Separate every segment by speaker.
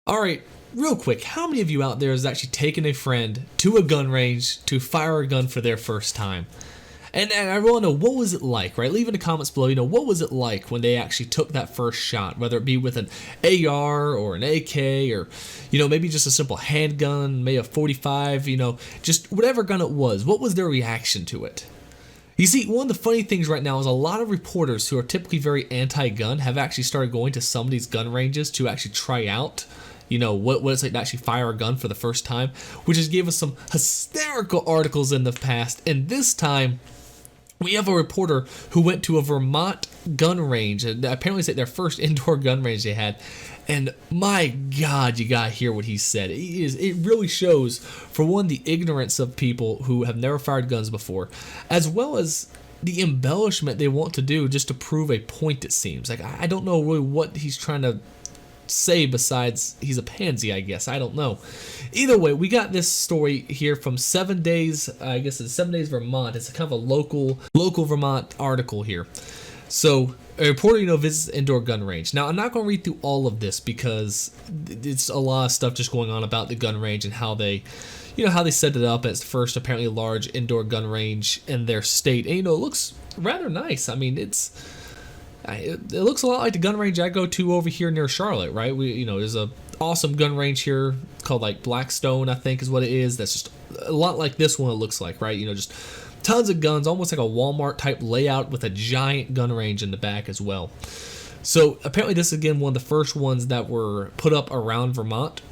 Speaker 1: All right, real quick, how many of you out there has actually taken a friend to a gun range to fire a gun for their first time? And I want to know, what was it like, right? Leave in the comments below, what was it like when they actually took that first shot, whether it be with an AR or an AK or, maybe just a simple handgun, maybe a 45, just whatever gun it was. What was their reaction to it? You see, one of the funny things right now is a lot of reporters who are typically very anti-gun have actually started going to some of these gun ranges to actually try out what it's like to actually fire a gun for the first time, which has gave us some hysterical articles in the past. And this time, we have a reporter who went to a Vermont gun range, and apparently it's like their first indoor gun range they had. And my God, you gotta hear what he said. It really shows, for one, the ignorance of people who have never fired guns before, as well as the embellishment they want to do just to prove a point, it seems. Like, I don't know really what he's trying to say besides he's a pansy, I guess. I don't know. Either way, we got this story here from 7 Days, I guess it's 7 Days Vermont. It's kind of a local Vermont article here. So a reporter, visits the indoor gun range. Now, I'm not going to read through all of this because it's a lot of stuff just going on about the gun range and how they, how they set it up as the first apparently large indoor gun range in their state. And, it looks rather nice. I mean, it looks a lot like the gun range I go to over here near Charlotte, right? There's a awesome gun range here called like Blackstone, I think is what it is. That's just a lot like this one, it looks like, right? Just tons of guns, almost like a Walmart type layout with a giant gun range in the back as well. So apparently this is again one of the first ones that were put up around Vermont,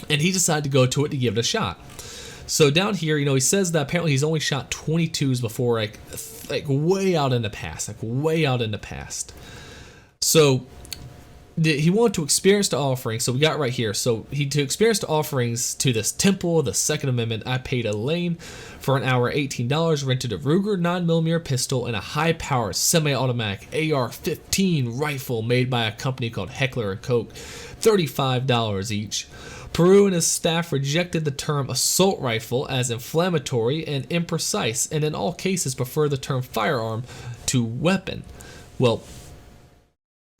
Speaker 1: and he decided to go to it to give it a shot. So down here, he says that apparently he's only shot 22s before, like way out in the past, So he wanted to experience the offering. So we got right here. So to experience the offerings to this temple of the Second Amendment, I paid a lane for an hour, $18, rented a Ruger 9mm pistol and a high-powered semi-automatic AR-15 rifle made by a company called Heckler & Koch, $35 each. Peru and his staff rejected the term assault rifle as inflammatory and imprecise, and in all cases prefer the term firearm to weapon. Well,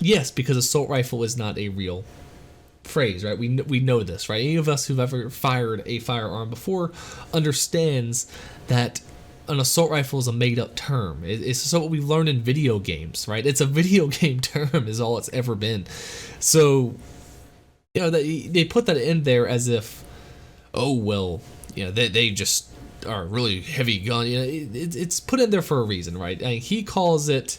Speaker 1: yes, because assault rifle is not a real phrase, right? We know this, right? Any of us who've ever fired a firearm before understands that an assault rifle is a made-up term. It's so what we learn in video games, right? It's a video game term is all it's ever been. So they put that in there as if, oh, well, they just are a really heavy gun. It's put in there for a reason, right? I mean, he calls it,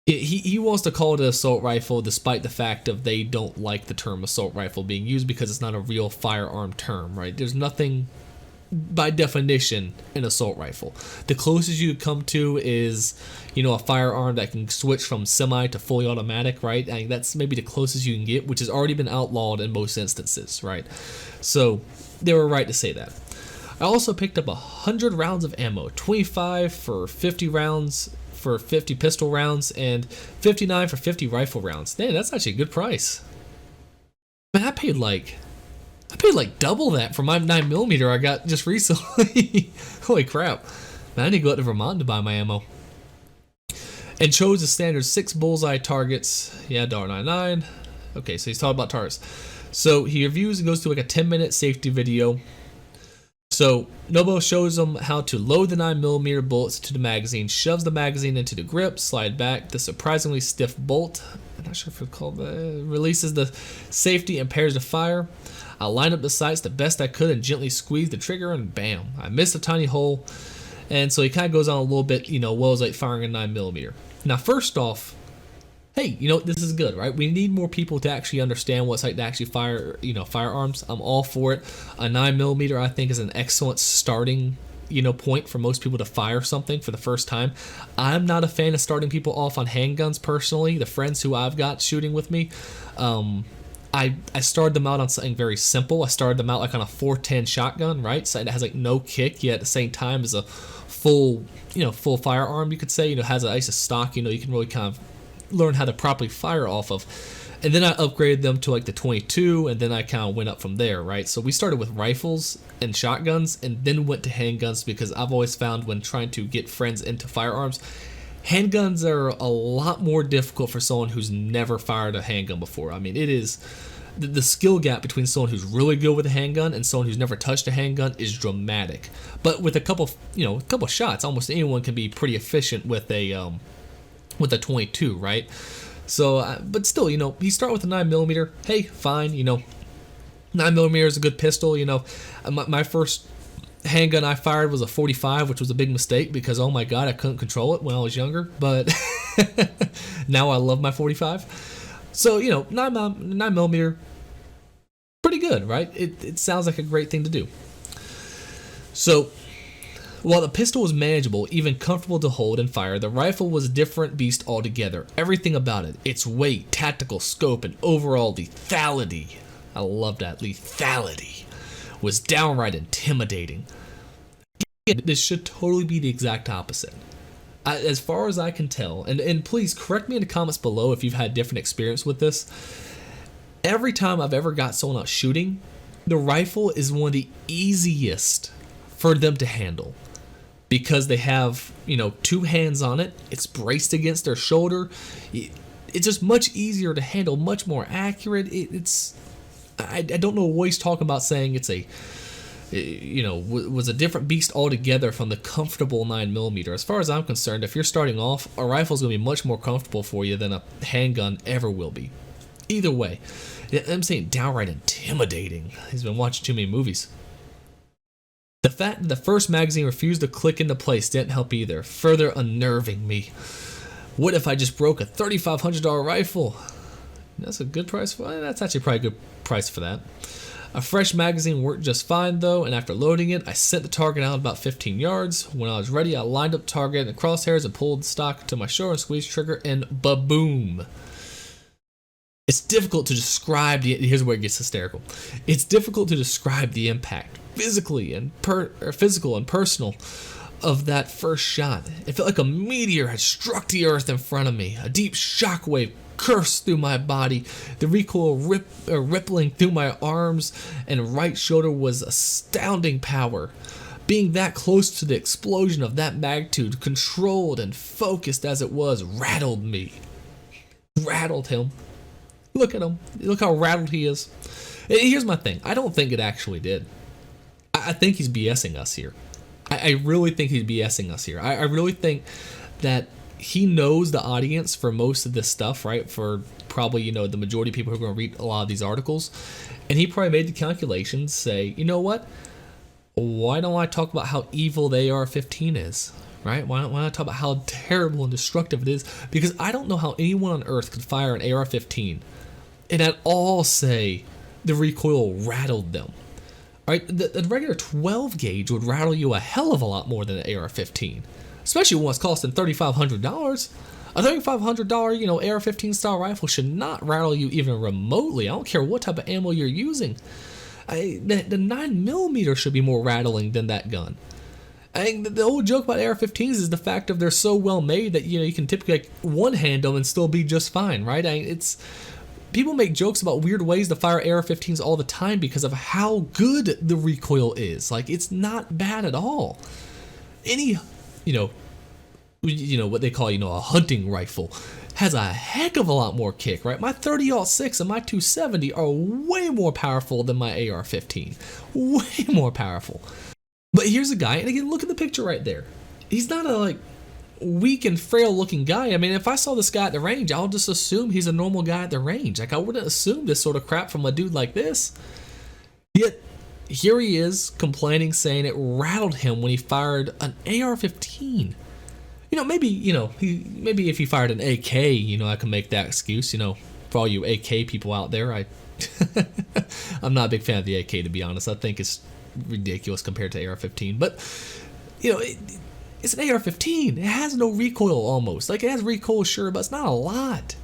Speaker 1: he wants to call it an assault rifle despite the fact of they don't like the term assault rifle being used because it's not a real firearm term, right? There's nothing, by definition, an assault rifle. The closest you come to is, a firearm that can switch from semi to fully automatic, right? I mean, that's maybe the closest you can get, which has already been outlawed in most instances, right? So they were right to say that. I also picked up 100 rounds of ammo, 25 for 50 rounds for 50 pistol rounds, and 59 for 50 rifle rounds. Man, that's actually a good price. Man, I paid like double that for my 9mm I got just recently. Holy crap. Man, I need to go out to Vermont to buy my ammo. And chose the standard 6 bullseye targets. Yeah, $1.99. Okay, so he's talking about targets. So he reviews and goes through like a 10-minute safety video. So Nobo shows them how to load the 9mm bullets to the magazine, shoves the magazine into the grip, slide back the surprisingly stiff bolt. I'm not sure if it's called that. Releases the safety and pairs the fire. I lined up the sights the best I could and gently squeezed the trigger, and bam, I missed a tiny hole. And so he kind of goes on a little bit, what it's like firing a 9mm. Now, first off, hey, this is good, right? We need more people to actually understand what it's like to actually fire, firearms. I'm all for it. A 9mm, I think, is an excellent starting, point for most people to fire something for the first time. I'm not a fan of starting people off on handguns personally. The friends who I've got shooting with me, I started them out on something very simple. I started them out like on a 410 shotgun, right? So it has like no kick, yet at the same time is a full firearm, you could say. Has a nice stock, you can really kind of learn how to properly fire off of. And then I upgraded them to like the 22, and then I kind of went up from there, right? So we started with rifles and shotguns, and then went to handguns, because I've always found when trying to get friends into firearms, handguns are a lot more difficult for someone who's never fired a handgun before. I mean, the skill gap between someone who's really good with a handgun and someone who's never touched a handgun is dramatic. But with a couple shots, almost anyone can be pretty efficient with a 22, right? So, but still, you start with a 9mm. Hey, fine, 9mm is a good pistol. My first handgun I fired was a 45, which was a big mistake because, oh my god, I couldn't control it when I was younger. But now I love my 45. So, 9mm, pretty good, right? It sounds like a great thing to do. So, while the pistol was manageable, even comfortable to hold and fire, the rifle was a different beast altogether. Everything about it, its weight, tactical scope, and overall lethality, I love that, lethality, was downright intimidating. This should totally be the exact opposite. As far as I can tell, and please correct me in the comments below if you've had different experience with this, every time I've ever got someone out shooting, the rifle is one of the easiest for them to handle. Because they have, 2 hands on it, it's braced against their shoulder. It's just much easier to handle, much more accurate. I don't know what he's talking about saying it's was a different beast altogether from the comfortable 9mm. As far as I'm concerned, if you're starting off, a rifle's going to be much more comfortable for you than a handgun ever will be. Either way, I'm saying downright intimidating. He's been watching too many movies. The fact that the first magazine refused to click into place didn't help either, further unnerving me. What if I just broke a $3,500 rifle? That's a good price for it. That's actually probably a good price for that. A fresh magazine worked just fine though, and after loading it, I sent the target out about 15 yards. When I was ready, I lined up the target and crosshairs and pulled the stock to my shoulder and squeezed trigger, and ba-boom. It's difficult to describe here's where it gets hysterical. It's difficult to describe the impact, physical and personal, of that first shot. It felt like a meteor had struck the earth in front of me. A deep shockwave coursed through my body. The recoil rippling through my arms and right shoulder was astounding power. Being that close to the explosion of that magnitude, controlled and focused as it was, rattled me. Rattled him. Look at him. Look how rattled he is. Here's my thing. I don't think it actually did. I think he's BSing us here. I really think he's BSing us here. I really think that he knows the audience for most of this stuff, right? For probably, the majority of people who are going to read a lot of these articles. And he probably made the calculations, say, you know what? Why don't I talk about how evil the AR-15 is? Right? Why don't I talk about how terrible and destructive it is? Because I don't know how anyone on earth could fire an AR-15 and at all say the recoil rattled them. Right? The regular 12 gauge would rattle you a hell of a lot more than an AR-15, especially when it's costing $3,500. A $3,500, AR-15 style rifle should not rattle you even remotely. I don't care what type of ammo you're using. The 9mm should be more rattling than that gun. The old joke about AR-15s is the fact of they're so well made that you can typically one-hand them and still be just fine, right? People make jokes about weird ways to fire AR-15s all the time because of how good the recoil is. It's not bad at all. Any, what they call, a hunting rifle has a heck of a lot more kick, right? My 30-06 and my 270 are way more powerful than my AR-15. Way more powerful. But here's a guy, and again, look at the picture right there. He's not a weak and frail looking guy. I mean, if I saw this guy at the range, I'll just assume he's a normal guy at the range. I wouldn't assume this sort of crap from a dude like this. Yet here he is complaining, saying it rattled him when he fired an AR-15. Maybe if he fired an AK, I can make that excuse. For all you AK people out there, I'm not a big fan of the AK, to be honest. I think it's ridiculous compared to AR-15, but it's an AR-15. It has no recoil almost. It has recoil, sure, but it's not a lot.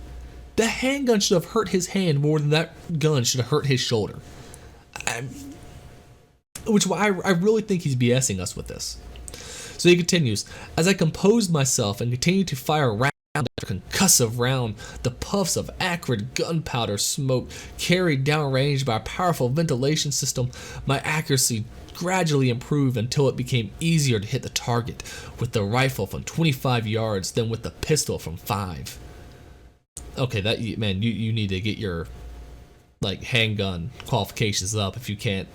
Speaker 1: The handgun should have hurt his hand more than that gun should have hurt his shoulder. Which I really think he's BSing us with this. So he continues, as I composed myself and continued to fire round after concussive round, the puffs of acrid gunpowder smoke carried downrange by a powerful ventilation system, my accuracy gradually improved until it became easier to hit the target with the rifle from 25 yards than with the pistol from 5. Okay, you need to get your like handgun qualifications up if you can't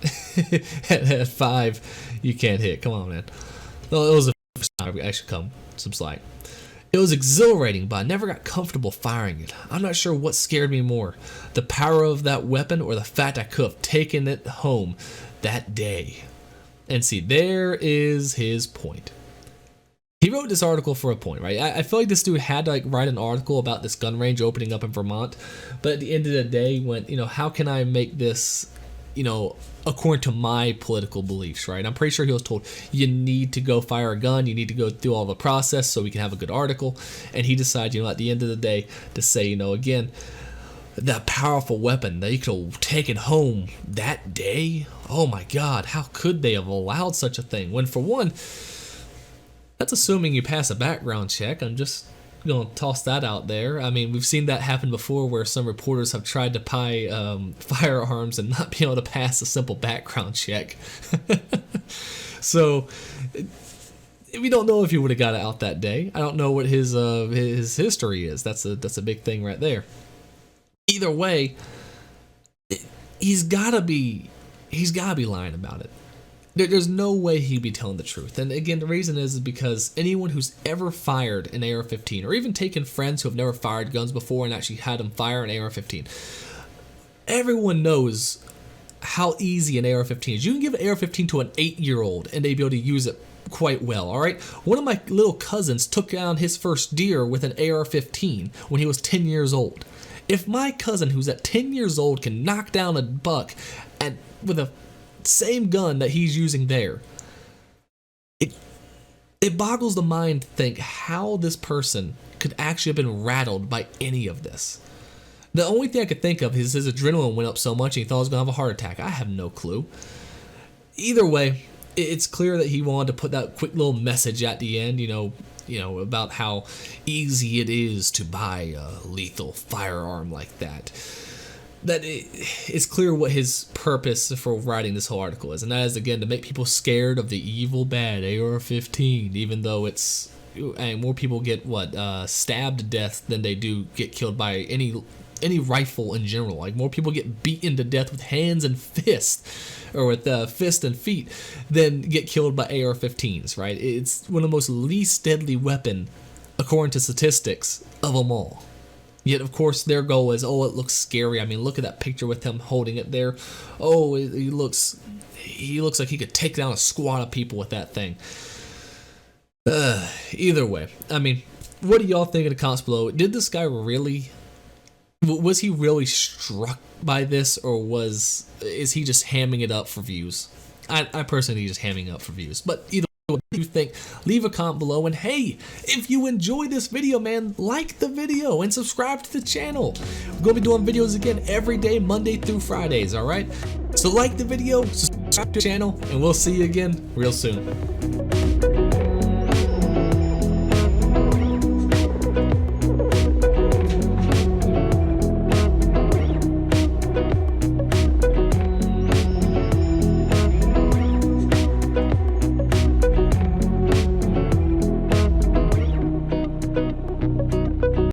Speaker 1: at 5 you can't hit. Come on, man. Well, it was a first time. I should come some slack. It was exhilarating, but I never got comfortable firing it. I'm not sure what scared me more, the power of that weapon or the fact I could have taken it home that day. And see, there is his point. He wrote this article for a point, right? I feel like this dude had to like write an article about this gun range opening up in Vermont, but at the end of the day, when, you know, how can I make this, you know, according to my political beliefs, right? I'm pretty sure he was told, you need to go fire a gun, you need to go through all the process so we can have a good article. And he decided, you know, at the end of the day, to say, you know, again, that powerful weapon that you could have taken home that day. Oh my God, how could they have allowed such a thing? When, for one, that's assuming you pass a background check. I'm just gonna toss that out there. I mean, we've seen that happen before where some reporters have tried to buy firearms and not be able to pass a simple background check. So we don't know if he would have got it out that day. I don't know what his history is. That's a big thing right there. Either way, he's gotta be lying about it. There's no way he'd be telling the truth. And again, the reason is because anyone who's ever fired an AR-15, or even taken friends who have never fired guns before and actually had them fire an AR-15, everyone knows how easy an AR-15 is. You can give an AR-15 to an 8-year-old and they'd be able to use it quite well, all right? One of my little cousins took down his first deer with an AR-15 when he was 10 years old. If my cousin, who's at 10 years old, can knock down a buck with a same gun that he's using there, it boggles the mind to think how this person could actually have been rattled by any of this. The only thing I could think of is his adrenaline went up so much and he thought he was gonna have a heart attack. I have no clue. Either way, it's clear that he wanted to put that quick little message at the end, you know, about how easy it is to buy a lethal firearm like that. That it's clear what his purpose for writing this whole article is, and that is, again, to make people scared of the evil, bad AR-15, even though it's, and more people get stabbed to death than they do get killed by any rifle in general. Like, more people get beaten to death with hands and fists, or with fist and feet, than get killed by AR-15s, right? It's one of the most least deadly weapon, according to statistics, of them all. Yet, of course, their goal is, oh, it looks scary. I mean, look at that picture with him holding it there. Oh, he looks like he could take down a squad of people with that thing. Either way, I mean, what do y'all think in the comments below? Did this guy really, was he really struck by this, or is he just hamming it up for views? I personally think he's just hamming up for views. But either way, what do you think? Leave a comment below, and hey, if you enjoyed this video, man, like the video and subscribe to the channel. We're gonna be doing videos again every day, Monday through Fridays, all right? So like the video, subscribe to the channel, and we'll see you again real soon.